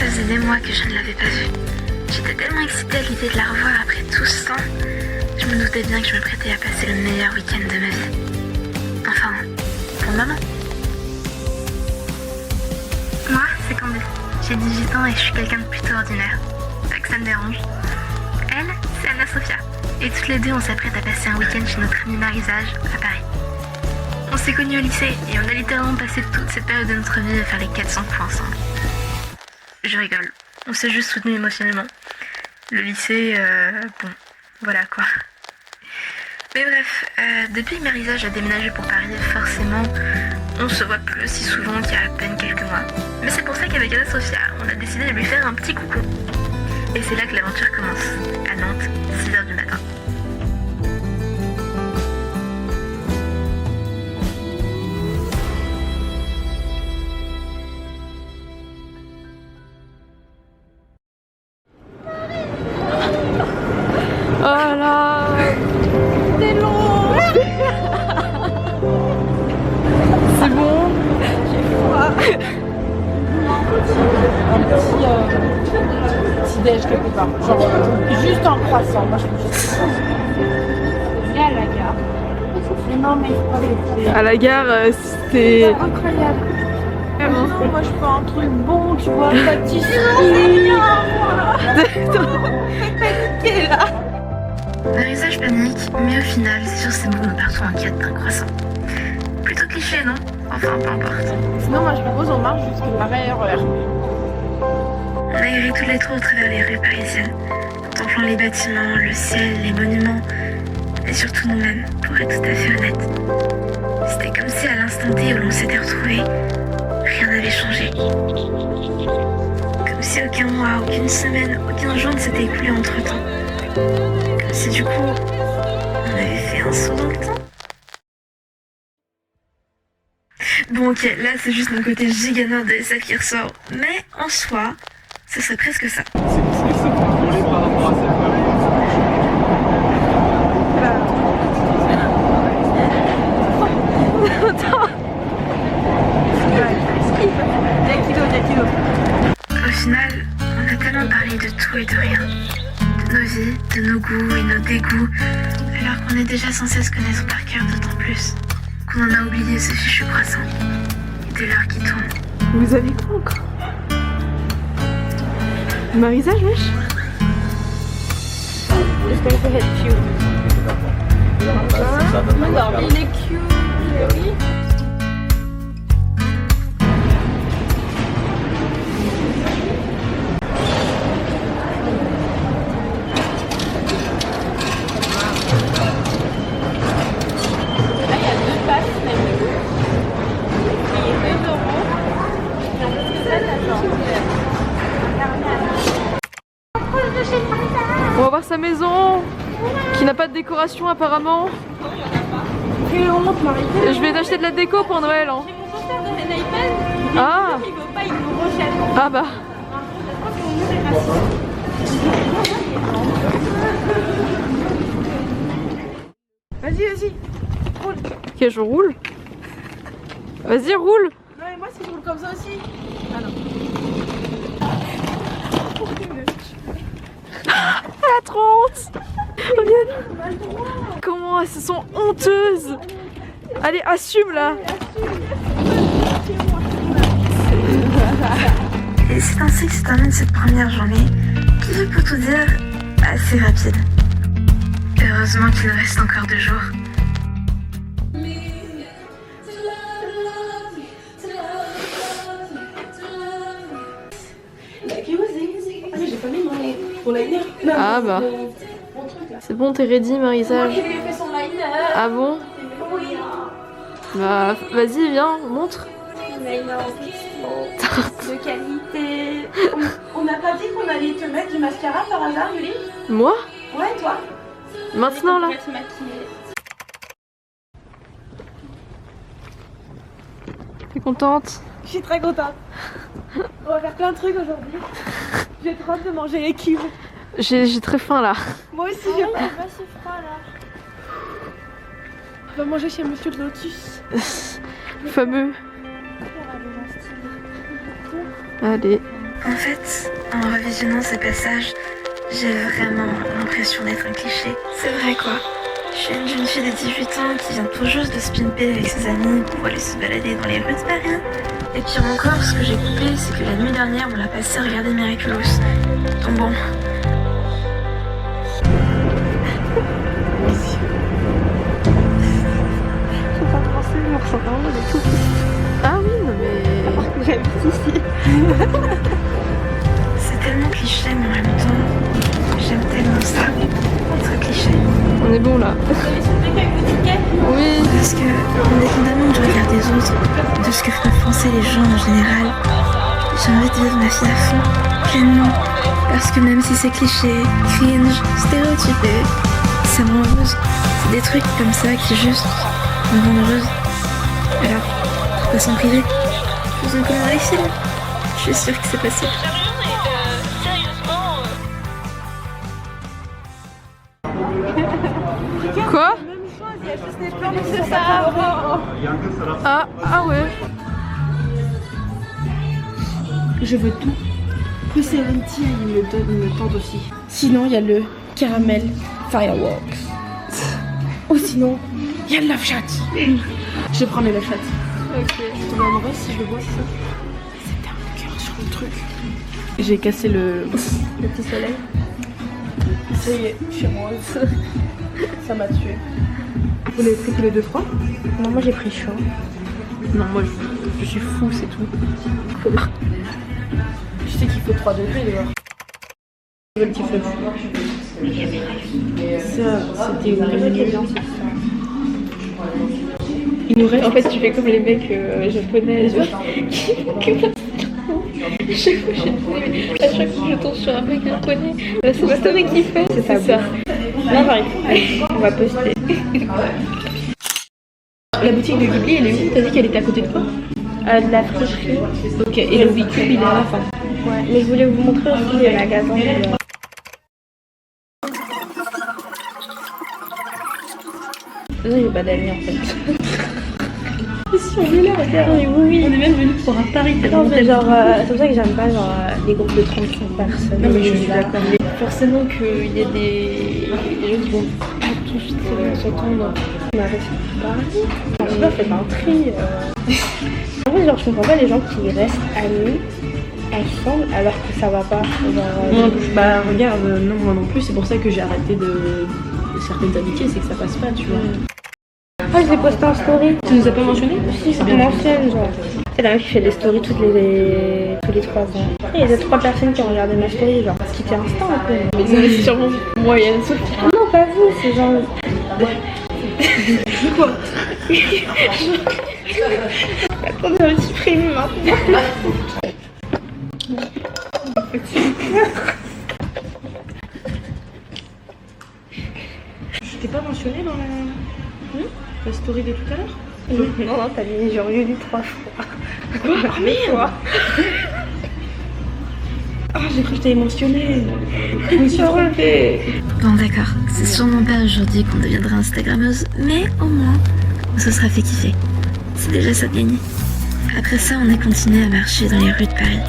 Ça faisait des mois que je ne l'avais pas vue. J'étais tellement excitée à l'idée de la revoir après tout ce temps. Je me doutais bien que je me prêtais à passer le meilleur week-end de ma vie. Enfin, pour le moment. Moi, c'est Candy. J'ai 18 ans et je suis quelqu'un de plutôt ordinaire. Pas que ça me dérange. Elle, c'est Anna-Sophia. Et toutes les deux, on s'apprête à passer un week-end chez notre amie Marie-Zage à Paris. On s'est connus au lycée et on a littéralement passé toute cette période de notre vie à faire les 400 coups ensemble. Je rigole. On s'est juste soutenus émotionnellement. Le lycée, bon, voilà quoi. Mais bref, depuis que Marie-Zage a déménagé pour Paris, forcément, on se voit plus aussi souvent qu'il y a à peine quelques mois. Mais c'est pour ça qu'avec Anna-Sophia, on a décidé de lui faire un petit coucou. Et c'est là que l'aventure commence, à Nantes, 6h du matin. Oh là, c'est long. C'est bon. J'ai froid. Petit déj quelque part. Genre juste un croissant. Moi je trouve juste un croissant. Et à la gare. Mais non mais à la gare c'était incroyable. Non, moi je veux un truc bon, tu vois, pâtisserie. Paniqué là. Marie-Zage panique, mais au final, c'est sur ces mots nous partons en quête d'un croissant. Plutôt cliché, non? Enfin, peu importe. Sinon, moi je propose on marche jusqu'à l'arrêt RER. On a erré tous les trois au travers des rues parisiennes, contemplant les bâtiments, le ciel, les monuments, et surtout nous-mêmes, pour être tout à fait honnête. C'était comme si à l'instant T où l'on s'était retrouvés, rien n'avait changé. Comme si aucun mois, aucune semaine, aucun jour ne s'était écoulé entre-temps. Comme si du coup, on avait fait un saut dans le temps. Bon ok, là c'est juste mon côté giga nerd de SF qui ressort, mais en soi, ce serait presque ça. C'est contrôlé par rapport à cette Au final, on a tellement parlé de tout et de rien. De nos vies, de nos goûts et nos dégoûts, alors qu'on est déjà censé se connaître par cœur, d'autant plus qu'on en a oublié ce fichu croissant. Et de l'heure qui tourne. Vous avez quoi encore? Marie-Zage, wesh? J'espère que ça va être cute. Non, mais il est cute, oui. On va voir sa maison qui n'a pas de décoration apparemment. Quelle honte, Marie. Je vais t'acheter de la déco pour Noël. Hein. J'ai mon chauffeur de iPad. Ah. Il veut pas, il nous rejette. Ah bah. Vas-y, vas-y. Roule. Ok, je roule. Vas-y, roule. Non, mais moi, si je roule comme ça aussi. Ah non. Elle a trop honte. Regarde. Comment elles se sont honteuses. Allez, assume là. Et c'est ainsi que se termine cette première journée, qui est pour tout dire assez rapide. Heureusement qu'il nous reste encore 2 jours. J'ai pas mis mon liner. Ah bah. C'est bon, t'es ready, Marie-Zage. Moi qui lui ai fait son liner. Ah bon? Oui. Bah, vas-y, viens, montre. Liner en pixie. De qualité. On n'a pas dit qu'on allait te mettre du mascara par hasard, Julie? Moi? Ouais, toi. Maintenant là? On va se maquiller. T'es contente? Je suis très contente. On va faire plein de trucs aujourd'hui. J'ai trop hâte de manger les cubes. J'ai très faim là. Moi aussi, j'ai faim. C'est froid là. On va manger chez Monsieur de Lotus. Fameux. Allez. En fait, en revisionnant ces passages, j'ai vraiment l'impression d'être un cliché. C'est vrai quoi. Je suis une jeune fille de 18 ans qui vient tout juste de se pimper avec ses amis pour aller se balader dans les rues de Paris. Et pire encore, ce que j'ai coupé, c'est que la nuit dernière, on l'a passé à regarder Miraculous. Donc bon. Je parle français, mais on ressent vraiment des touristes. Ah oui, non mais... J'habite ici. C'est tellement cliché, mais en même temps, j'aime tellement ça, être cliché. On est bon là. Oui. Parce que, indépendamment du regard des autres, de ce que peuvent penser les gens en général, j'ai envie de vivre ma vie à fond, pleinement. Parce que même si c'est cliché, cringe, stéréotypé, ça me rend heureuse. C'est des trucs comme ça qui juste me rendent heureuse. Alors, pourquoi s'en priver? Faisons comme dans les films. Je suis sûre que c'est possible. Quoi? C'est ça. Ah ouais. Je veux tout. Le 70, il me tente aussi. Sinon, il y a le caramel fireworks. Ou sinon, il y a le love shot. Je vais prendre le love shot. Ok. Je te demanderai si je le vois, ça. C'était un cœur sur le truc. J'ai cassé le petit soleil. Ça y est, je suis rose. Ça m'a tué. Vous l'avez pris tous les deux froids? Non, moi j'ai pris chaud. Non, moi je suis fou, c'est tout. Je sais qu'il faut 3 degrés dehors. Le petit feu. Ça, c'était horrible. Il nous reste. En fait, tu fais comme les mecs japonais chaque fois je tombe sur un mec japonais, c'est pas ça qui fait, c'est ça. Là, on va poster. La boutique de Ghibli, elle est où? T'as dit qu'elle était à côté de quoi? De la fricherie. Ok, et le véhicule, il est à la fin. Ouais, mais je voulais vous montrer aussi les magasins. J'ai pas d'amis en fait. Si on est là, regarde, oui. On est même venu pour un pari. Non, mais genre, c'est pour ça que j'aime pas genre, les groupes de 35 personnes. Non, mais je suis d'accord. Forcément qu'il y a des gens qui vont pas tous très bien s'entendre. On arrête de parler. Je sais pas, faites un tri. En fait, genre, je comprends pas les gens qui restent amis ensemble alors que ça va pas. Genre, bah regarde, non, moi non plus. C'est pour ça que j'ai arrêté de certaines amitiés, c'est que ça passe pas, tu vois. Ah, je l'ai posté en story. Tu nous as pas mentionné? Si, c'est une ancienne, genre. C'est la meuf qui fait des stories tous les 3 ans. Il y a 3 personnes qui ont regardé ma story, genre, parce qu'il était instant un peu. Mais c'est sûrement moyenne, Sophie. Non, pas vous, c'est genre. Quoi? Attendez, on va supprimer maintenant. Je t'ai pas mentionné dans la story de tout à l'heure? Non, t'as mis genre Yuli 3 fois. Quoi? Ah merde! Ah, j'ai cru que je t'avais mentionné. Je me suis trompée. Bon d'accord, c'est sûrement pas aujourd'hui qu'on deviendra Instagrammeuse, mais au moins, on se sera fait kiffer. C'est déjà ça de gagner. Après ça, on a continué à marcher dans les rues de Paris,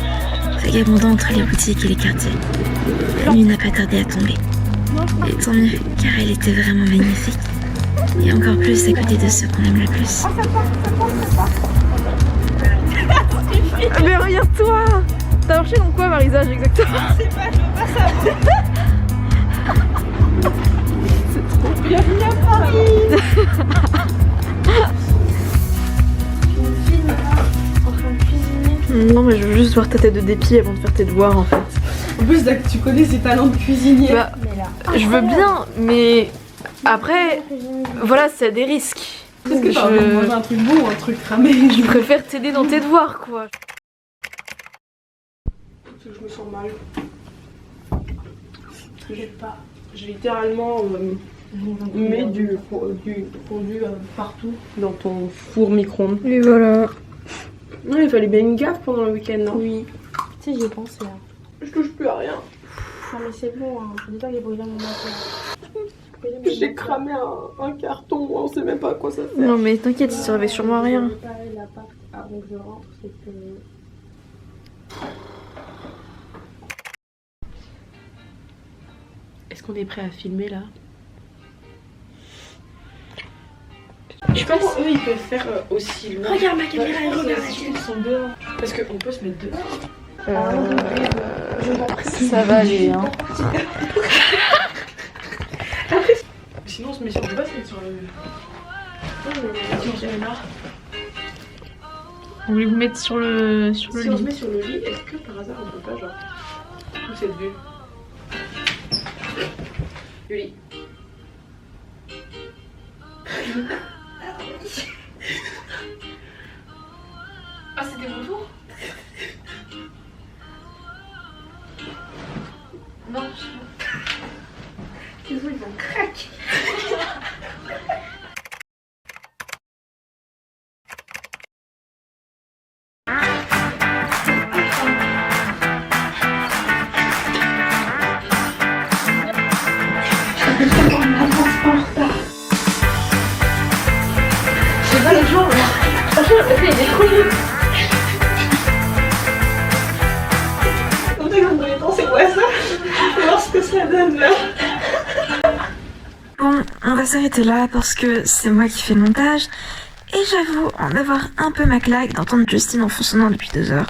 vagabondant entre les boutiques et les quartiers. La nuit n'a pas tardé à tomber. Et tant mieux, car elle était vraiment magnifique. Et encore plus à côté de ceux qu'on aime le plus. Mais regarde-toi! T'as marché dans quoi, Marisage, exactement? Je sais pas, je veux pas savoir. C'est trop bien. Bienvenue à Paris. Non, mais je veux juste voir ta tête de dépit avant de faire tes devoirs en fait. En plus, là, tu connais ses talents de cuisinier. Bah, je veux bien, mais après, voilà, c'est des risques. Qu'est-ce que t'as envie de manger un truc bon ou un truc cramé? Je préfère t'aider dans tes devoirs, quoi. Je me sens mal. Parce que j'ai littéralement mis du fondu partout dans ton four micro-ondes. Et voilà. Non, il fallait bien une gaffe pendant le week-end, non? Oui. Tu sais, j'y ai pensé. Hein. Je touche plus à rien. Non, mais c'est bon, hein. Dis-toi que j'ai brûlé mon matin. J'ai cramé un carton, on sait même pas à quoi ça sert. Non, mais t'inquiète, il servait sûrement à rien. La pâte avant que je rentre, c'est que... Est-ce qu'on est prêt à filmer là? Je sais pas si eux ils peuvent faire aussi loin. Regarde ma caméra, ils sont dehors. Parce qu'on peut se mettre dehors. Ça va aller, hein. Sinon on se met sur le bas, se mettre sur le... Vous voulez vous mettre sur le Si on se met sur le lit, est-ce que par hasard on peut pas genre tout cette vue? Le lit. Ah c'était mon tour? Non, je sais pas. Les os ils vont craquer. J'ai pas les jambes là. Franchement, le fait il est trop nul. Dans les temps, c'est quoi ça? On va voir ce que ça donne là. Bon, on va s'arrêter là parce que c'est moi qui fais le montage. Et j'avoue en avoir un peu ma claque d'entendre Justine en fonctionnant depuis 2 heures.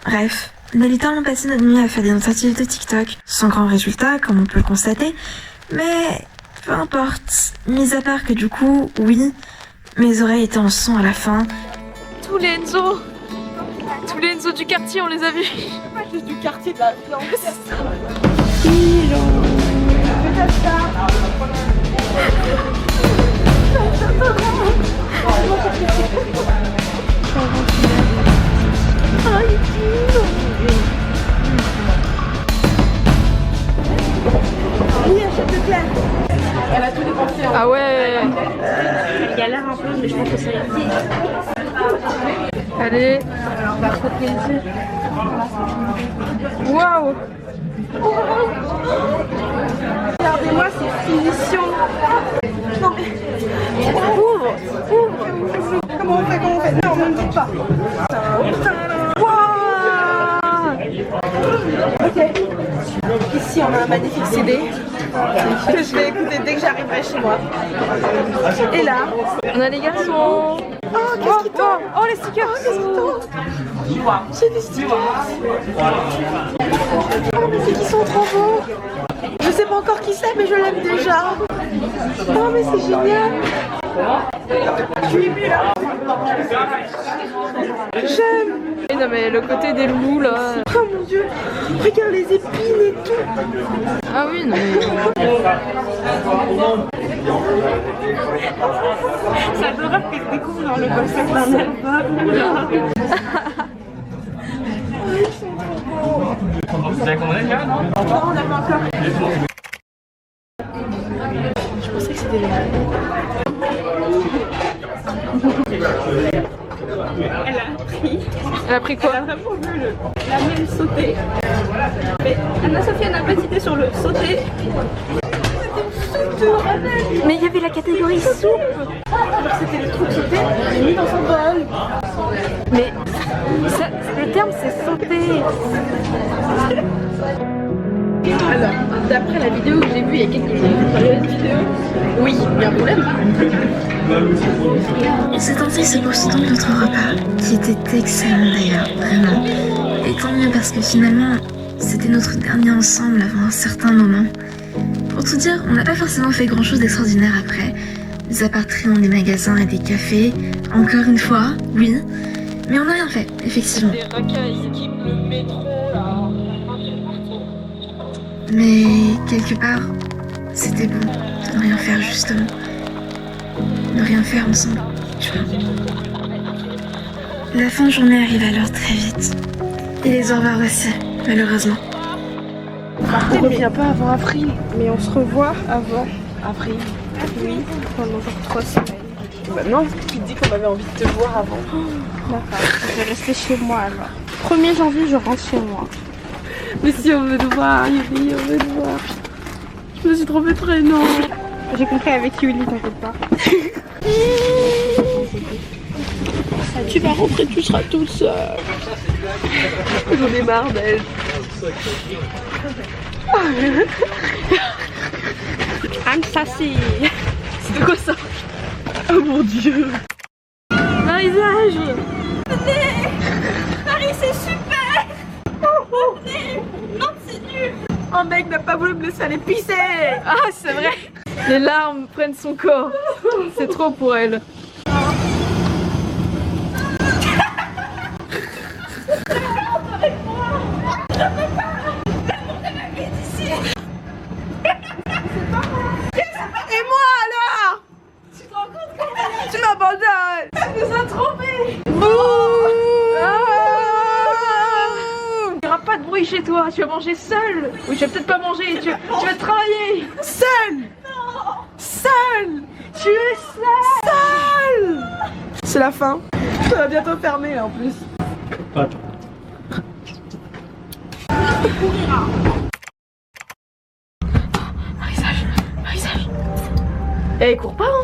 Bref, on a littéralement passé notre nuit à faire des tentatives de TikTok, sans grand résultat comme on peut le constater. Mais peu importe, mis à part que du coup, oui, mes oreilles étaient en son à la fin. Tous les Enzo du quartier, on les a vus. Pas juste du quartier de la viande. Elle a tout dépensé. Ah ouais. Il y a l'air un peu, mais je pense que ça y est. Allez. On va sauter ici. Waouh. Regardez-moi ces finitions. Non mais... Ouvre. Comment on fait? Non, ne me dites pas. Ok. Ici, on a un magnifique CD que je vais écouter dès que j'arriverai chez moi. Et là, On a les garçons. oh, qu'est-ce qui tombe? Oh, les stickers. Qu'est-ce qui tombe? J'ai des stickers. Oh, mais c'est qu'ils sont trop beaux. Je sais pas encore qui c'est, mais je l'aime déjà. Oh, mais c'est génial. Je suis émue là. J'aime. Et non mais le côté des loulous là. Oh mon dieu. Regarde les épines et tout. Ah oui non mais... C'est adorable qu'elle découvre dans le concept d'un album. Vous avez commandé là? Non, on n'a pas encore. Je pensais que c'était les mêmes. Elle a pris quoi? Elle a vraiment vu la même sauter. Mais Anna-Sophia n'a pas cité sur le sauter. Mais il y avait la catégorie soupe. Alors c'était le truc sauté, il est mis dans son bol. Mais ça, le terme c'est sauter. Alors, d'après la vidéo que j'ai vue il y a quelques jours, dans les vidéos, oui, il y a un problème. On s'est tenté ce poursuivre de notre repas, qui était excellent d'ailleurs, vraiment. Et tant mieux parce que finalement, c'était notre dernier ensemble avant un certain moment. Pour tout dire, on n'a pas forcément fait grand chose d'extraordinaire après. Mis à part trier dans des magasins et des cafés, encore une fois, oui. Mais on n'a rien fait, effectivement. Des racailles qui me le métro là. Mais quelque part, c'était bon de ne rien faire justement. Ne rien faire ensemble, tu vois. La fin de journée arrive alors très vite. Et les au revoir aussi, malheureusement. On revient pas avant avril, mais on se revoit avant avril. Oui, pendant genre 3 semaines. Bah non, tu te dis qu'on avait envie de te voir avant. D'accord, je vais rester chez moi alors. 1er janvier, je rentre chez moi. Mais si on veut te voir, Yuri, on veut te voir. Je me suis trompée de prénom. J'ai compris avec Yuli, t'inquiète pas. Tu vas rentrer, tu seras toute seule. J'en ai marre d'elle. I'm sassy. C'était quoi ça? Oh mon dieu. Marisage. Venez. Marie, c'est super. Venez. Non, c'est nul. Un mec n'a pas voulu me laisser aller pisser. Ah, c'est vrai. Les larmes prennent son corps. C'est trop pour elle. Et moi alors? Tu te rends compte quand même? Tu m'abandonnes. Tu nous as trompés. Il n'y aura pas de bruit chez toi. Tu vas manger seul. Oui, tu vas peut-être pas manger. Tu vas travailler. Seul. Non. Seul. Tu es seul. Seul. C'est la fin. Ça va bientôt fermer en plus. Attends. Marisage. Elle court pas, hein.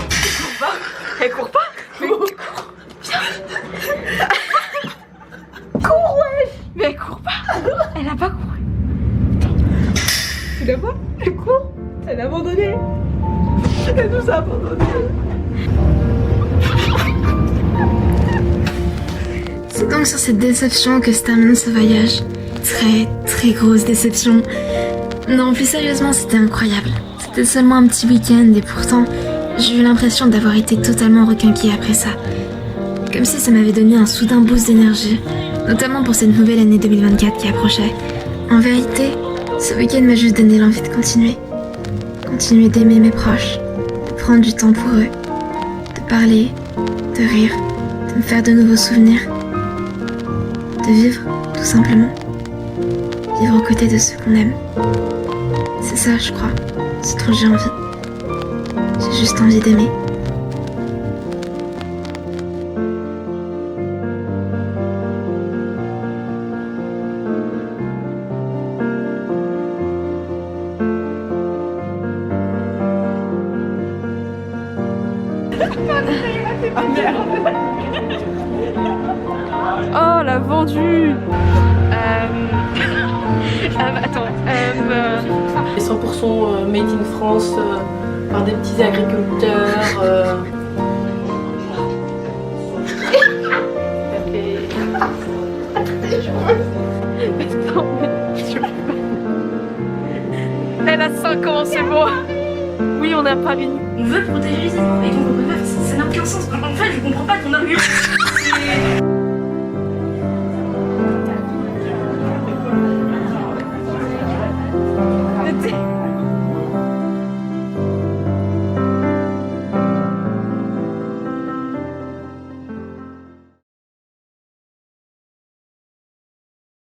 Elle court pas. Mais cours. Cours, wesh. Mais elle court pas. Elle a pas couru. Tu la vois? Elle court. Elle a abandonné. Elle nous a abandonné. C'est donc sur cette déception que se termine ce voyage. Très grosse déception. Non, plus sérieusement, c'était incroyable. C'était seulement un petit week-end et pourtant, j'ai eu l'impression d'avoir été totalement requinquée après ça. Comme si ça m'avait donné un soudain boost d'énergie, notamment pour cette nouvelle année 2024 qui approchait. En vérité, ce week-end m'a juste donné l'envie de continuer. Continuer d'aimer mes proches, de prendre du temps pour eux, de parler, de rire, de me faire de nouveaux souvenirs, de vivre, tout simplement. Vivre aux côtés de ceux qu'on aime. C'est ça, je crois, ce dont j'ai envie. J'ai juste envie d'aimer. Oh, la vendue. Attends. 100% made in France par des petits agriculteurs. Elle a 5 ans, c'est bon. Oui, on est à Paris. On veut protéger les animaux et donc on peut pas. Ça n'a aucun sens. En fait, je comprends pas ton argument.